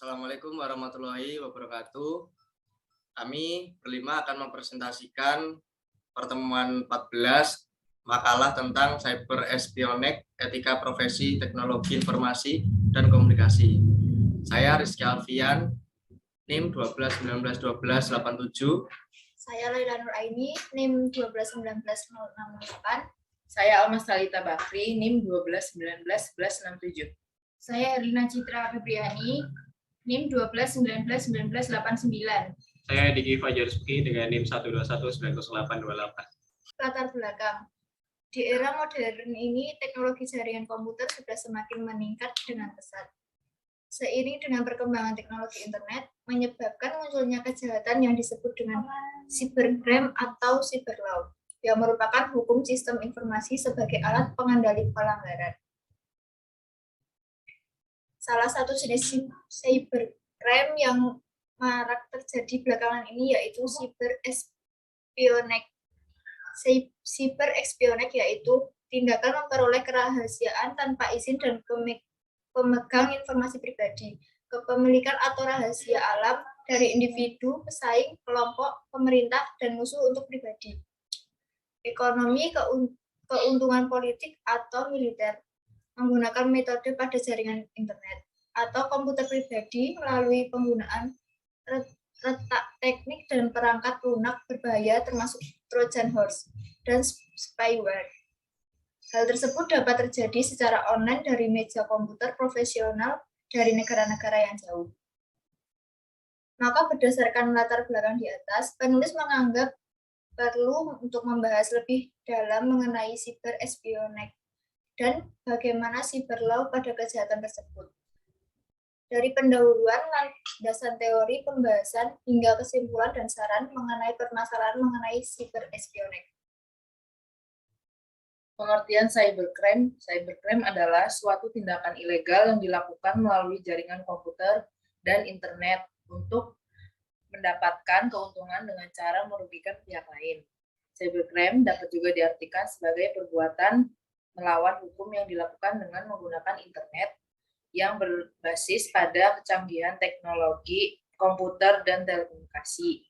Assalamualaikum warahmatullahi wabarakatuh. Kami berlima akan mempresentasikan pertemuan 14 makalah tentang cyber espionage, etika profesi teknologi informasi dan komunikasi. Saya Rizky Alfian, NIM 12191287. Saya Laila Nur Aini, NIM 1219068. Saya Almas Talita Bakri, NIM 12191167. Saya Erlina Citra Febriani, NIM 1219189. Saya Diki Fajar Rizky dengan NIM 121900828. Latar belakang. Di era modern ini, teknologi jaringan komputer sudah semakin meningkat dengan pesat. Seiring dengan perkembangan teknologi internet, menyebabkan munculnya kejahatan yang disebut dengan cybercrime atau cyber law, yang merupakan hukum sistem informasi sebagai alat pengendali pelanggaran. Salah satu jenis cybercrime yang marak terjadi belakangan ini yaitu cyber espionage. Cyber espionage yaitu tindakan memperoleh kerahasiaan tanpa izin dan pemegang informasi pribadi, kepemilikan atau rahasia alam dari individu, pesaing, kelompok, pemerintah, dan musuh untuk pribadi, ekonomi, keuntungan politik, atau militer, menggunakan metode pada jaringan internet atau komputer pribadi melalui penggunaan retak teknik dan perangkat lunak berbahaya termasuk Trojan horse dan spyware. Hal tersebut dapat terjadi secara online dari meja komputer profesional dari negara-negara yang jauh. Maka berdasarkan latar belakang di atas, penulis menganggap perlu untuk membahas lebih dalam mengenai cyber espionage dan bagaimana cyber law pada kejahatan tersebut. Dari pendahuluan, landasan teori, pembahasan, hingga kesimpulan dan saran mengenai permasalahan mengenai cyber espionage. Pengertian cybercrime. Cybercrime adalah suatu tindakan ilegal yang dilakukan melalui jaringan komputer dan internet untuk mendapatkan keuntungan dengan cara merugikan pihak lain. Cybercrime dapat juga diartikan sebagai perbuatan melawan hukum yang dilakukan dengan menggunakan internet yang berbasis pada kecanggihan teknologi komputer dan telekomunikasi.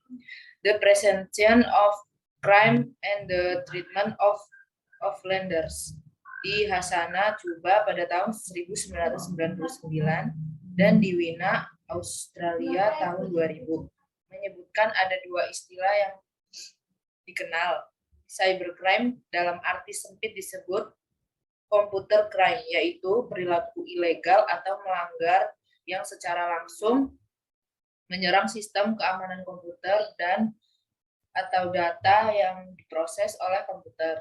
The prevention of crime and the treatment of lenders di Hasana, Cuba pada tahun 1999 dan di Wina, Australia tahun 2000. Menyebutkan ada dua istilah yang dikenal. Cybercrime dalam arti sempit disebut computer crime, yaitu perilaku ilegal atau melanggar yang secara langsung menyerang sistem keamanan komputer dan atau data yang diproses oleh komputer.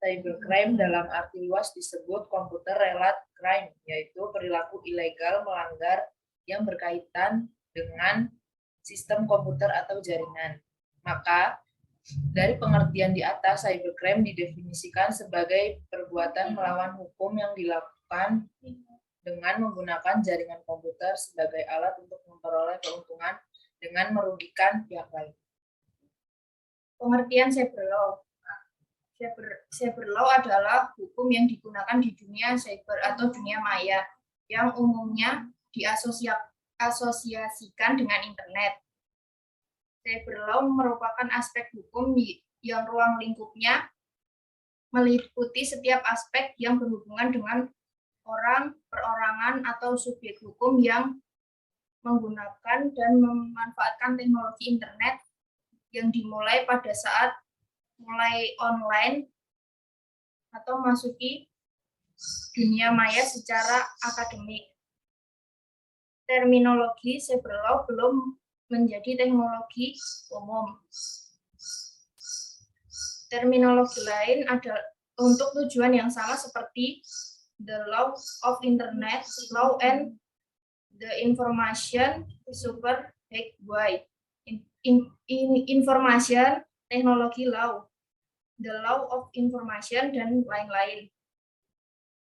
Cybercrime dalam arti luas disebut computer-related crime, yaitu perilaku ilegal melanggar yang berkaitan dengan sistem komputer atau jaringan. Maka, dari pengertian di atas, cybercrime didefinisikan sebagai perbuatan melawan hukum yang dilakukan dengan menggunakan jaringan komputer sebagai alat untuk memperoleh keuntungan dengan merugikan pihak lain. Pengertian cyber law. Cyber law adalah hukum yang digunakan di dunia cyber atau dunia maya yang umumnya diasosiasikan dengan internet. Cyber law merupakan aspek hukum yang ruang lingkupnya meliputi setiap aspek yang berhubungan dengan orang, perorangan, atau subjek hukum yang menggunakan dan memanfaatkan teknologi internet yang dimulai pada saat mulai online atau masuki dunia maya secara akademik. Terminologi cyber law belum menjadi teknologi umum. Terminologi lain ada untuk tujuan yang sama seperti the law of internet, law and the information superhighway, information teknologi law, the law of information, dan lain-lain.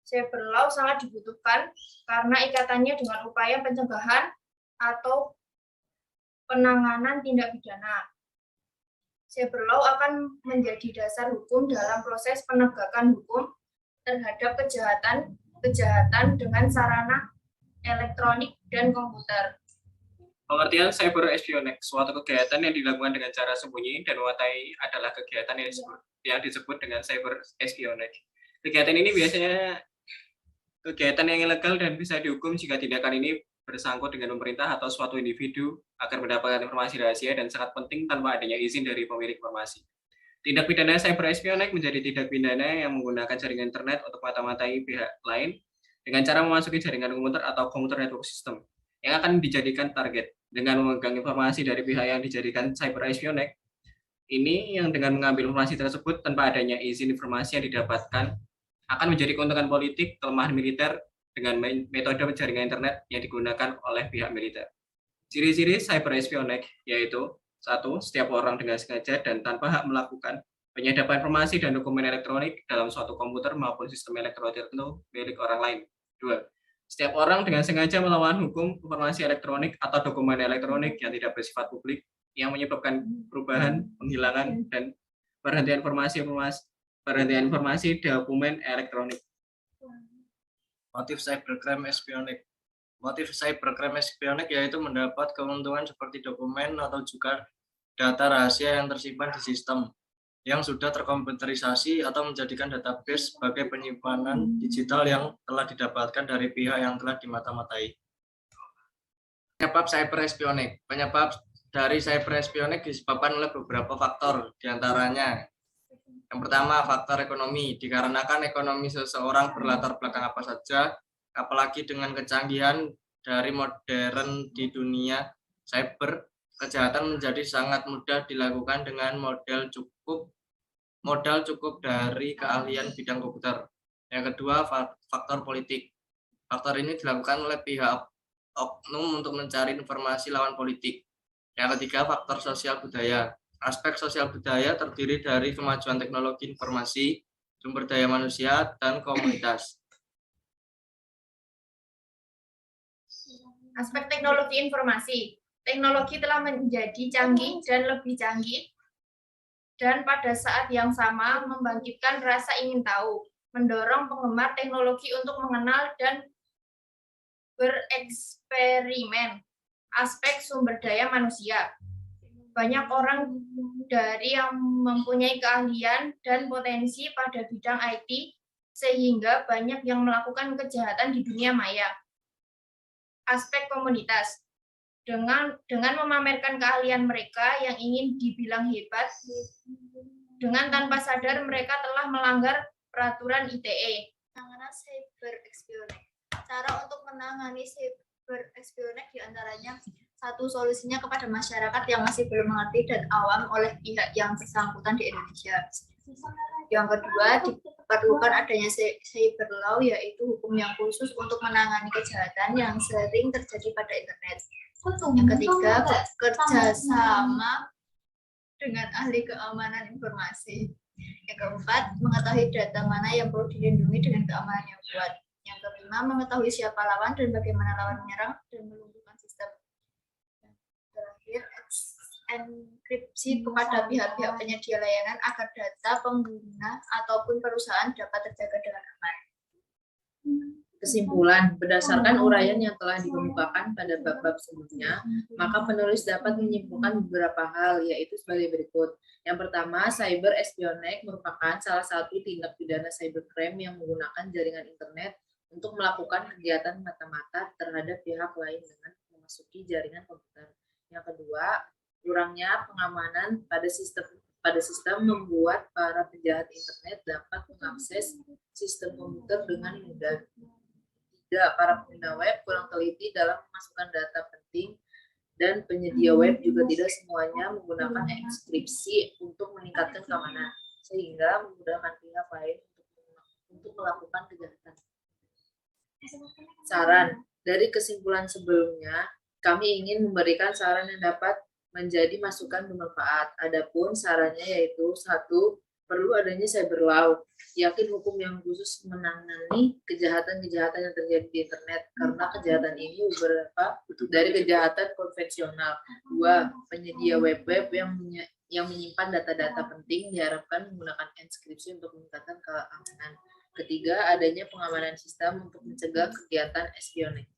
Cyber law sangat dibutuhkan karena ikatannya dengan upaya pencegahan atau penanganan tindak pidana. Cyber law akan menjadi dasar hukum dalam proses penegakan hukum terhadap kejahatan dengan sarana elektronik, dan komputer. Pengertian cyber espionage, suatu kegiatan yang dilakukan dengan cara sembunyi dan mewatai adalah kegiatan yang disebut dengan cyber espionage. Kegiatan ini biasanya kegiatan yang ilegal dan bisa dihukum jika tindakan ini bersangkut dengan pemerintah atau suatu individu agar mendapatkan informasi rahasia dan sangat penting tanpa adanya izin dari pemilik informasi. Tindak pidana cyber espionage menjadi tindak pidana yang menggunakan jaringan internet untuk mata-matai pihak lain dengan cara memasuki jaringan komputer atau komputer network system yang akan dijadikan target dengan memegang informasi dari pihak yang dijadikan cyber espionage. Ini yang dengan mengambil informasi tersebut tanpa adanya izin informasi yang didapatkan akan menjadi keuntungan politik, kelemahan militer dengan metode jaringan internet yang digunakan oleh pihak militer. Ciri-ciri cyber espionage yaitu 1. Setiap orang dengan sengaja dan tanpa hak melakukan penyadapan informasi dan dokumen elektronik dalam suatu komputer maupun sistem elektronik tertentu milik orang lain. 2. Setiap orang dengan sengaja melawan hukum informasi elektronik atau dokumen elektronik yang tidak bersifat publik yang menyebabkan perubahan, penghilangan, dan perhentian informasi dokumen elektronik. Motif cybercrime espionage. Motif cybercrime espionage yaitu mendapat keuntungan seperti dokumen atau juga data rahasia yang tersimpan di sistem yang sudah terkomputerisasi atau menjadikan database sebagai penyimpanan digital yang telah didapatkan dari pihak yang telah dimata-matai. Penyebab cyber espionage. Penyebab dari cyber espionage disebabkan oleh beberapa faktor, diantaranya yang pertama faktor ekonomi, dikarenakan ekonomi seseorang berlatar belakang apa saja, apalagi dengan kecanggihan dari modern di dunia cyber, kejahatan menjadi sangat mudah dilakukan dengan modal cukup dari keahlian bidang komputer. Yang kedua, faktor politik. Faktor ini dilakukan oleh pihak oknum untuk mencari informasi lawan politik. Yang ketiga, faktor sosial budaya. Aspek sosial budaya terdiri dari kemajuan teknologi informasi, sumber daya manusia, dan komunitas. Aspek teknologi informasi. Teknologi telah menjadi canggih dan lebih canggih, dan pada saat yang sama membangkitkan rasa ingin tahu, mendorong penggemar teknologi untuk mengenal dan bereksperimen. Aspek sumber daya manusia. Banyak orang dari yang mempunyai keahlian dan potensi pada bidang IT, sehingga banyak yang melakukan kejahatan di dunia maya. Aspek komunitas. Dengan memamerkan keahlian mereka yang ingin dibilang hebat, dengan tanpa sadar mereka telah melanggar peraturan ITE. Penanganan cyber espionage. Cara untuk menangani cyber espionage diantaranya: 1. Solusinya kepada masyarakat yang masih belum mengerti dan awam oleh pihak yang bersangkutan di Indonesia. Yang kedua, diperlukan adanya cyber law, yaitu hukum yang khusus untuk menangani kejahatan yang sering terjadi pada internet. Yang ketiga, kerjasama dengan ahli keamanan informasi. Yang keempat, mengetahui data mana yang perlu dilindungi dengan keamanan yang kuat. Yang kelima, mengetahui siapa lawan dan bagaimana lawan menyerang dan melumpuhkan sistem. Yang terakhir, enkripsi kepada pihak-pihak penyedia layanan agar data pengguna ataupun perusahaan dapat terjaga dengan aman. Kesimpulan, berdasarkan uraian yang telah dikemukakan pada bab-bab sebelumnya, maka penulis dapat menyimpulkan beberapa hal, yaitu sebagai berikut. Yang pertama, cyber espionage merupakan salah satu tindak pidana cybercrime yang menggunakan jaringan internet untuk melakukan kegiatan mata-mata terhadap pihak lain dengan memasuki jaringan komputer. Yang kedua, kurangnya pengamanan pada sistem membuat para penjahat internet dapat mengakses sistem komputer dengan mudah. Tidak, para pengguna web kurang teliti dalam memasukkan data penting, dan penyedia web juga tidak semuanya menggunakan enkripsi untuk meningkatkan keamanan, sehingga memudahkan pihak lain untuk melakukan kejahatan. Saran, dari kesimpulan sebelumnya, kami ingin memberikan saran yang dapat menjadi masukan bermanfaat. Adapun sarannya yaitu: 1. Perlu adanya cyber law, yakin hukum yang khusus menangani kejahatan-kejahatan yang terjadi di internet, karena kejahatan ini beberapa dari kejahatan konvensional. 2. Penyedia web-web yang menyimpan data-data penting diharapkan menggunakan enkripsi untuk meningkatkan keamanan. 3. Adanya pengamanan sistem untuk mencegah kegiatan espionage.